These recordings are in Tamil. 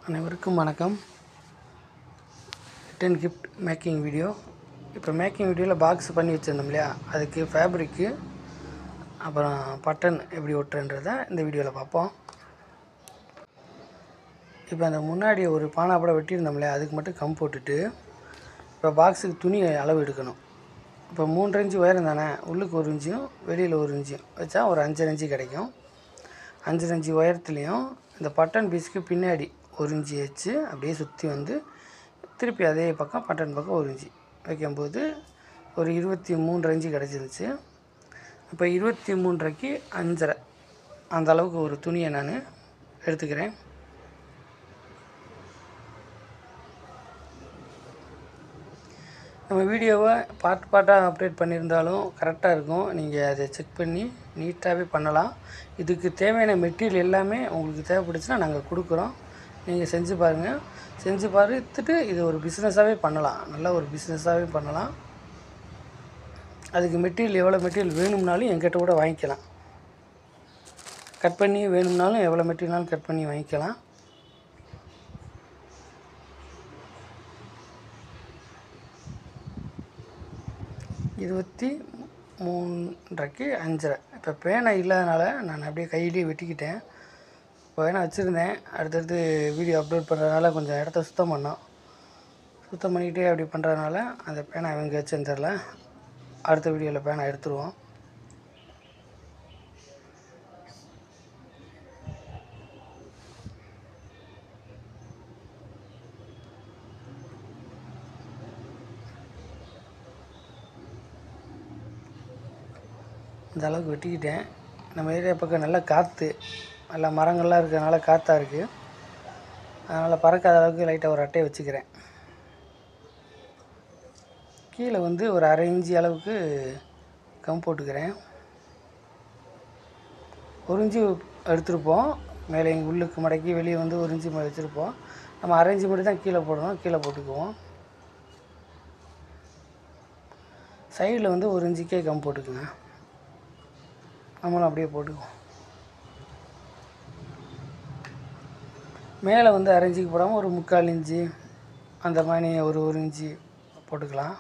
அனைவருக்கும் வணக்கம். Return gift making video. இப்போ மேக்கிங் வீடியோவில் பாக்ஸ் பண்ணி வச்சுருந்தோம் இல்லையா, அதுக்கு ஃபேப்ரிக்கு அப்புறம் பட்டன் எப்படி ஒட்டுறன்றதை இந்த வீடியோவில் பார்ப்போம். இப்போ அந்த முன்னாடி ஒரு பானாப்படம் வெட்டியிருந்தோம் இல்லையா, அதுக்கு மட்டும் கம் போட்டுட்டு இப்போ பாக்ஸுக்கு துணி அளவு எடுக்கணும். இப்போ 3 இன்ச்சு உயரம் தானே, உள்ளுக்கு 1 இன்ச்சும் வெளியில் 1 இன்ச்சும் வச்சா ஒரு 5 இன்ச்சு கிடைக்கும். 5 இன்ச்சு உயரத்துலேயும் இந்த பட்டன் பீஸுக்கு பின்னாடி 1 இன்ச்சு வச்சு அப்படியே சுற்றி வந்து திருப்பி அதே பக்கம் பட்டன் பக்கம் 1 இன்ச்சு வைக்கும்போது ஒரு 23 இன்ச்சு கிடச்சிருந்துச்சு. இப்போ 23.5க்கு 5.5 அந்த அளவுக்கு ஒரு துணியை நான் எடுத்துக்கிறேன். நம்ம வீடியோவை பார்ட்டாக அப்டேட் பண்ணியிருந்தாலும் கரெக்டாக இருக்கும். நீங்கள் அதை செக் பண்ணி நீட்டாகவே பண்ணலாம். இதுக்கு தேவையான மெட்டீரியல் எல்லாமே உங்களுக்கு தேவைப்படுச்சுன்னா நாங்கள் கொடுக்குறோம். நீங்கள் செஞ்சு பாருங்கள். செஞ்சு பார்த்துட்டு இது ஒரு பிஸ்னஸாகவே பண்ணலாம். நல்ல ஒரு பிஸ்னஸாகவே பண்ணலாம். அதுக்கு மெட்டீரியல் எவ்வளோ மெட்டீரியல் வேணும்னாலும் எங்கிட்ட கூட வாங்கிக்கலாம். கட் பண்ணி வேணும்னாலும் எவ்வளோ மெட்டீரியல்னாலும் கட் பண்ணி வாங்கிக்கலாம். இருபத்தி 3.5க்கு 5.5. இப்போ பேனா இல்லாதனால நான் அப்படியே கையிலேயே வெட்டிக்கிட்டேன். பேனா வச்சுருந்தேன், அடுத்தடுத்து வீடியோ அப்லோட் பண்ணுறதுனால கொஞ்சம் இடத்த சுத்தம் பண்ணோம். சுத்தம் பண்ணிக்கிட்டே அப்படி பண்ணுறதுனால அந்த பேனா எங்கே வச்சுன்னு தெரில. அடுத்த வீடியோவில் பேனா எடுத்துருவோம். இந்த அளவுக்கு வெட்டிக்கிட்டேன். நம்ம ஏரியா பக்கம் நல்லா காற்று, நல்லா மரங்கள்லாம் இருக்கிறதுனால காற்றா இருக்குது. அதனால் பறக்காத அளவுக்கு லைட்டாக ஒரு அட்டையை வச்சுக்கிறேன். கீழே வந்து ஒரு 1/2 இன்ச்சு அளவுக்கு கம் போட்டுக்கிறேன். 1 இன்ச்சு எடுத்துருப்போம். மேலே எங்கள் உள்ளுக்கு மடக்கி வெளியே வந்து 1 இன்ச்சு வச்சுருப்போம். நம்ம 1/2 இன்ச்சு மட்டும் தான் கீழே போடணும். கீழே போட்டுக்குவோம். சைடில் வந்து 1 இன்ச்சுக்கே கம் போட்டுக்குங்க. நம்மளும் அப்படியே போட்டுக்குவோம். மேலே வந்து 1/2 இன்ச்சுக்கு போடாமல் ஒரு 3/4 இன்ச்சு அந்த மாதிரி ஒரு 1 இன்ச்சு போட்டுக்கலாம்.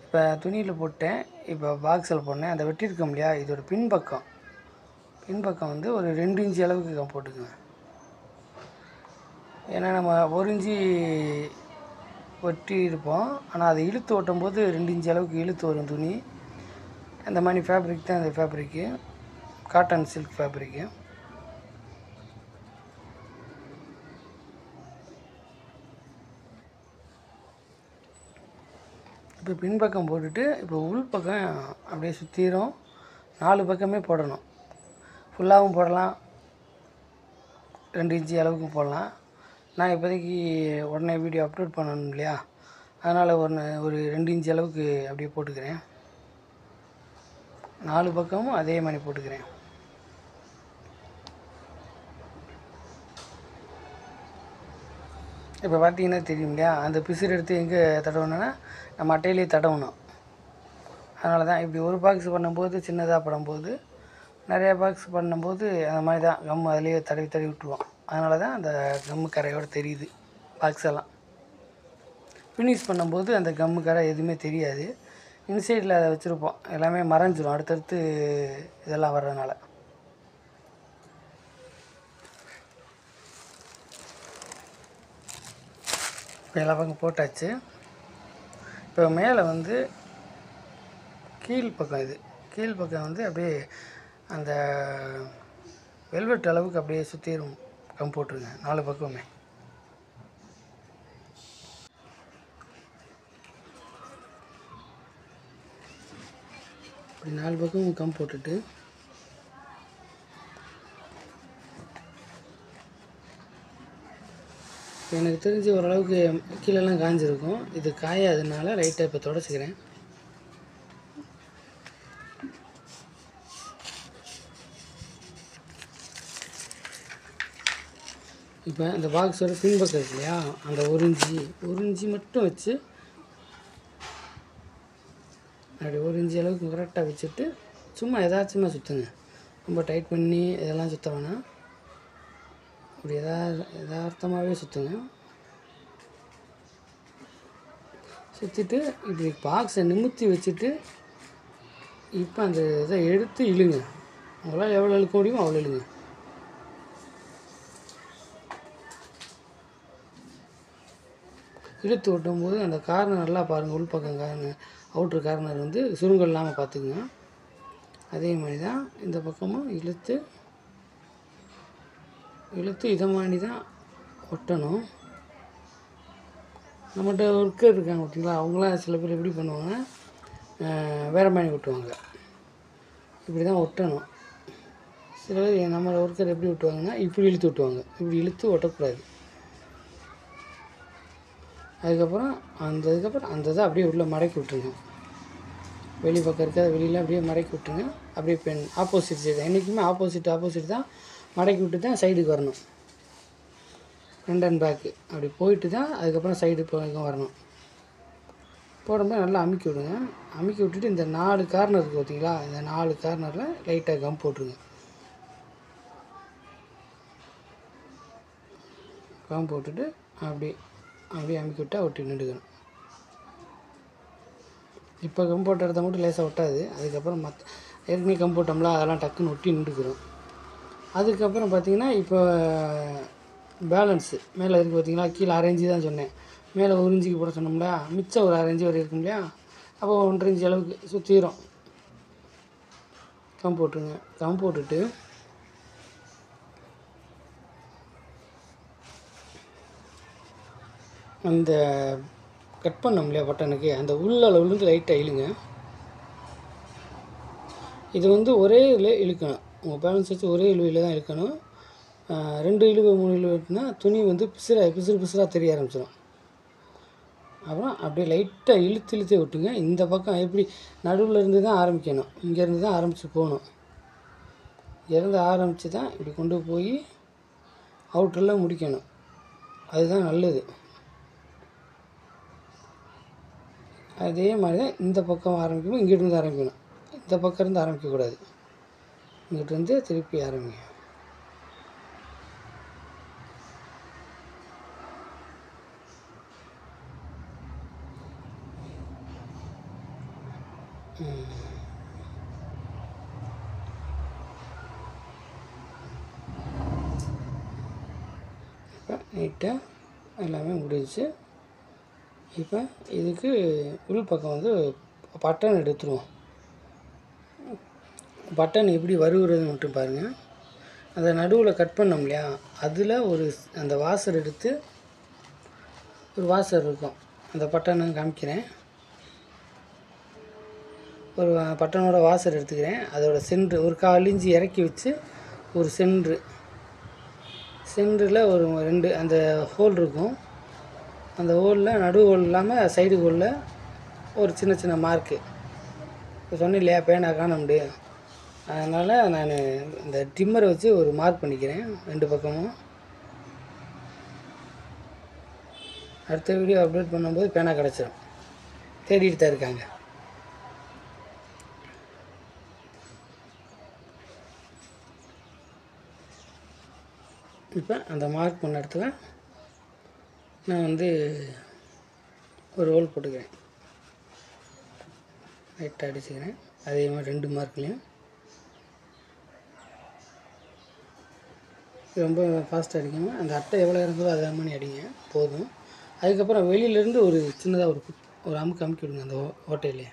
இப்போ துணியில் போட்டேன். இப்போ பாக்ஸில் போட்டேன். அந்த வெட்டியிருக்கோம் இல்லையா, இதோட பின்பக்கம் வந்து ஒரு 2 இன்ச்சு அளவுக்கு கம் போட்டுக்குங்க. ஏன்னா நம்ம 1 இன்ச்சு ஒட்டி இருப்போம், ஆனால் அதை இழுத்து ஓட்டும் போது 2 இன்ச்சு அளவுக்கு இழுத்து வரும் துணி. அந்த மாதிரி ஃபேப்ரிக் தான் இந்த ஃபேப்ரிக்கு, காட்டன் சில்க் ஃபேப்ரிக்கு. இப்போ பின்பக்கம் போட்டுட்டு இப்போ உள் பக்கம் அப்படியே சுற்றிடும். 4 பக்கமே போடணும். ஃபுல்லாகவும் போடலாம், 2 இன்ச்சு அளவுக்கு போடலாம். நான் இப்போதைக்கு உடனே வீடியோ அப்லோட் பண்ணணும் இல்லையா, அதனால் ஒரு 2 இன்ச்சு அளவுக்கு அப்படியே போட்டுக்கிறேன். 4 பக்கமும் அதே மாதிரி போட்டுக்கிறேன். இப்போ பார்த்தீங்கன்னா தெரியும் இல்லையா, அந்த பிசுறு எடுத்து எங்கே தடவணுன்னா நம்ம அட்டையிலே தடவணும். அதனால தான் இப்படி ஒரு பாக்ஸ் பண்ணும்போது சின்னதாக படும்போது, நிறையா பாக்ஸ் பண்ணும்போது அந்த மாதிரி தான் கம் அதிலே தடவி விட்டுருவோம். அதனால தான் அந்த கம்மு கரையோடு தெரியுது. பாக்ஸ் எல்லாம் ஃபினிஷ் பண்ணும்போது அந்த கம்மு கரை எதுவுமே தெரியாது. இன்சைடில் அதை வச்சுருப்போம், எல்லாமே மறைஞ்சிரும் அடுத்தடுத்து இதெல்லாம் வர்றதுனால. இப்போ எல்லா பக்கம் போட்டாச்சு. இப்போ மேலே வந்து கீழ்ப்பக்கம் வந்து அப்படியே அந்த வெல்வெட் அளவுக்கு அப்படியே சுற்றிடும் கம் போட்டுருங்க 4 பக்கமே. இப்படி 4 பக்கமும் கம் போட்டுட்டு எனக்கு தெரிஞ்சு ஓரளவுக்கு கீழெல்லாம் காஞ்சிருக்கும். இது காயாததுனால லைட்டாக இப்போ தொடச்சிக்கிறேன். இப்போ இந்த பாக்ஸோட பின்பக்கம் இருக்கு இல்லையா, அந்த 1 இன்ச்சு மட்டும் வச்சு அப்படி 1 இன்ச்சு அளவுக்கு கரெக்டாக வச்சுட்டு சும்மா ஏதாச்சும் சுற்றுங்க. ரொம்ப டைட் பண்ணி இதெல்லாம் சுற்ற வேணாம். இப்படி யதார்த்தமாகவே சுற்றுங்க. சுற்றிட்டு இப்படி பாக்ஸை நிமிர்த்தி வச்சுட்டு இப்போ அந்த இதை எடுத்து இழுங்க. உங்களால் எவ்வளோ இழுக்க முடியுமோ அவ்வளோ இழுங்க. இழுத்து ஓட்டும்போது அந்த கார்னர் நல்லா பாருங்கள், உள்பக்கம் கார்னர், அவுட்ரு கார்னர் வந்து சுருங்கல் இல்லாமல் பார்த்துக்குங்க. அதே மாதிரி தான் இந்த பக்கமும் இழுத்து இதை மாதிரி தான் ஒட்டணும். நம்மகிட்ட ஒர்க்கர் இருக்காங்க பார்த்தீங்களா, அவங்களாம் சில பேர் எப்படி பண்ணுவாங்கன்னா வேறு மாதிரி ஒட்டுவாங்க. இப்படி தான் ஒட்டணும். சில பேர் நம்ம ஒர்க்கர் எப்படி ஒட்டுவாங்கன்னா இப்படி இழுத்து ஒட்டுவாங்க. இப்படி இழுத்து ஒட்டக்கூடாது. அதுக்கப்புறம் அந்த இதை அப்படியே உள்ளே மடக்கி விட்டுருங்க. வெளி பக்கம் இருக்காது, வெளியில் அப்படியே மடக்கி விட்டுருங்க. அப்படியே பென் ஆப்போசிட் சைடு, என்றைக்குமே ஆப்போசிட் தான் மடக்கி விட்டு தான் சைடுக்கு வரணும். ஃப்ரண்ட் அண்ட் பேக்கு அப்படி போயிட்டு தான் அதுக்கப்புறம் சைடு பக்கம் வரணும். போடும்போது நல்லா அமுக்கி விடுங்க. அமுக்கி விட்டுட்டு இந்த 4 கார்னர் இருக்குது பார்த்தீங்களா, இந்த 4 கார்னரில் லைட்டாக கம் போட்டுருங்க. கம் போட்டுட்டு அப்படியே அமுக்கி விட்டால் ஒட்டி நின்றுக்கணும். இப்போ கம் போட்ட இடத்த மட்டும் லேசாக ஒட்டாது. அதுக்கப்புறம் ஏற்கனவே கம் போட்டோம்ல, அதெல்லாம் டக்குன்னு ஒட்டி நின்றுக்கிறோம். அதுக்கப்புறம் பார்த்திங்கன்னா இப்போ பேலன்ஸு மேலே இருக்குது பார்த்தீங்களா, கீழே 1/2 இன்ச்சு தான் சொன்னேன், மேலே 1 இன்ச்சுக்கு போட சொன்னோம்ல, மிச்சம் ஒரு 1/2 இன்ச்சு வரை இருக்கும் இல்லையா, அப்போ 1.5 இன்ச்சு அளவுக்கு சுற்றிடும். கம் போட்டுருங்க. கம் போட்டுட்டு அந்த கட் பண்ணோம் இல்லையா பட்டனுக்கு, அந்த உள்ளளவுலேருந்து லைட்டாக இழுங்க. இது வந்து ஒரே இதில் இழுக்கணும். உங்கள் பேலன்ஸ் வச்சு ஒரே இழுவையில் தான் இழுக்கணும். 2 இழுவை 3 இழுவைனா துணி வந்து பிசுறாக தெரிய ஆரம்பிச்சிடும். அப்புறம் அப்படியே லைட்டாக இழுத்தே விட்டுங்க. இந்த பக்கம் எப்படி நடுவில் இருந்து தான் ஆரம்பிக்கணும். இங்கேருந்து தான் ஆரம்பித்து போகணும். இங்கேருந்து ஆரம்பித்து தான் இப்படி கொண்டு போய் அவுட்டரில் முடிக்கணும். அதுதான் நல்லது. அதே மாதிரி தான் இந்த பக்கம் ஆரம்பிக்கணும். இங்கிட்டிருந்து ஆரம்பிக்கணும். இந்த பக்கம் இருந்து ஆரம்பிக்கக்கூடாது. இங்கிட்டிருந்து திருப்பி ஆரம்பிங்க. இப்போ நீட்டாக எல்லாமே முடிஞ்சிச்சு. இப்போ இதுக்கு உள் பக்கம் வந்து பட்டன் எடுத்துருவோம். பட்டன் எப்படி வருகிறதுன்னு மட்டும் பாருங்கள். அந்த நடுவில் கட் பண்ணோம் இல்லையா, அதில் அந்த வாசர் எடுத்து ஒரு வாசர் இருக்கும். அந்த பட்டனை காமிக்கிறேன். ஒரு பட்டனோட வாசர் எடுத்துக்கிறேன். அதோட சென்ட்ரு ஒரு 1/4 இன்ச்சு இறக்கி வச்சு ஒரு சென்டரில் ஒரு 2 அந்த ஹோல் இருக்கும். அந்த ஹோலில் நடு ஹோல் இல்லாமல் சைடு ஹோலில் ஒரு சின்ன மார்க்கு. இப்போ சொன்னேன் இல்லையா பேனா காண முடியும், அதனால் நான் இந்த டிம்மரை வச்சு ஒரு மார்க் பண்ணிக்கிறேன் 2 பக்கமும். அடுத்த வீடியோ அப்லோட் பண்ணும்போது பேனா கிடச்சிடும். தேடிட்டு தான் இருக்காங்க. இப்போ அந்த மார்க் பண்ண இடத்துல நான் வந்து ஒரு ஹோல் போட்டுக்கிறேன். லைட்டாக அடிச்சுக்கிறேன். அதே மாதிரி 2 மார்க்லேயும் ரொம்ப ஃபாஸ்ட்டாக அடிக்காமல் அந்த அட்டை எவ்வளோ இருந்ததோ அதை மாதிரி அடிங்க போதும். அதுக்கப்புறம் வெளியிலேருந்து ஒரு சின்னதாக ஒரு அமுக்கி விடுங்க. அந்த ஓட்டையிலே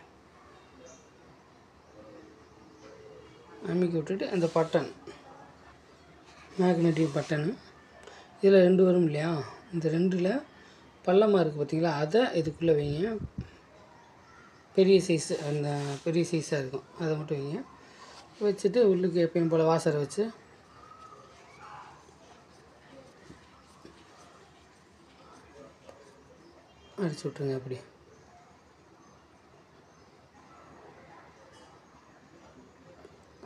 அமுக்கி விட்டுட்டு அந்த பட்டன் மேக்னெட்டிக் பட்டனு இதில் 2 வரும் இல்லையா, இந்த 2ல் பள்ளமாக இருக்குது பார்த்தீங்களா, அதை இதுக்குள்ளே வைங்க. பெரிய சைஸாக இருக்கும், அதை மட்டும் வைங்க. வச்சுட்டு உள்ளுக்கு எப்பயும் போல் வாசரை வச்சு அடிச்சு விட்ருங்க. அப்படி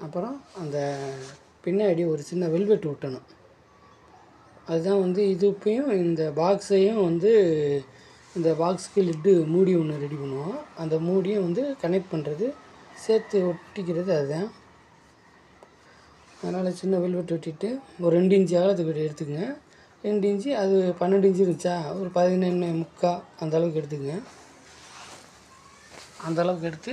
அப்புறம் அந்த பின்னாடி ஒரு சின்ன வெல்வெட் ஒட்டணும். அதுதான் வந்து இதுப்பையும் இந்த பாக்ஸையும் வந்து இந்த பாக்ஸுக்கு லிட்டு மூடி ஒன்று ரெடி பண்ணுவோம். அந்த மூடியும் வந்து கனெக்ட் பண்ணுறது சேர்த்து ஒட்டிக்கிறது அதுதான். அதனால் சின்ன வெல்வெட் வெட்டிட்டு ஒரு 2 இன்ச்சு அகலத்துக்கு எடுத்துக்கங்க. 2 இன்ச்சு அது 12 இன்ச்சு இருந்துச்சா ஒரு 11.75 அந்த அளவுக்கு எடுத்துக்கங்க. அந்த அளவுக்கு எடுத்து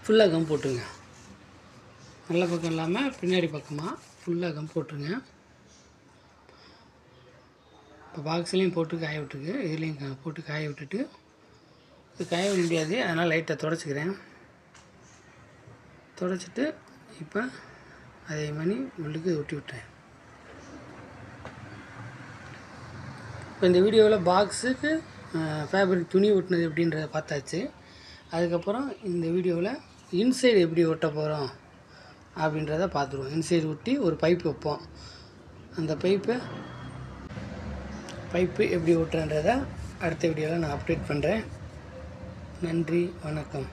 ஃபுல்லாக கம் போட்டுருங்க. நல்ல பக்கம் இல்லாமல் பின்னாடி பக்கமாக ஃபுல்லாக கம் போட்டுருங்க. இப்போ பாக்ஸ்லேயும் போட்டு காய விட்டுருக்கு, இதுலேயும் போட்டு காய விட்டுட்டு, இது காய முடியாது அதனால் லைட்டாக தொடச்சிக்கிறேன். தொடச்சிட்டு இப்போ அதே மாதிரி உள்ளுக்கு ஒட்டி விட்டேன். இப்போ இந்த வீடியோவில் பாக்ஸுக்கு ஃபேப்ரிக் துணி ஒட்டினது எப்படின்றத பார்த்தாச்சு. அதுக்கப்புறம் இந்த வீடியோவில் இன்சைடு எப்படி ஒட்ட போகிறோம் அப்படின்றத பார்த்துருவோம். இன்சைடு ஒட்டி ஒரு பைப்பு வைப்போம். அந்த பைப்பு எப்படி ஒட்டுறன்றதை அடுத்த வீடியோவில் நான் அப்டேட் பண்ணுறேன். நன்றி, வணக்கம்.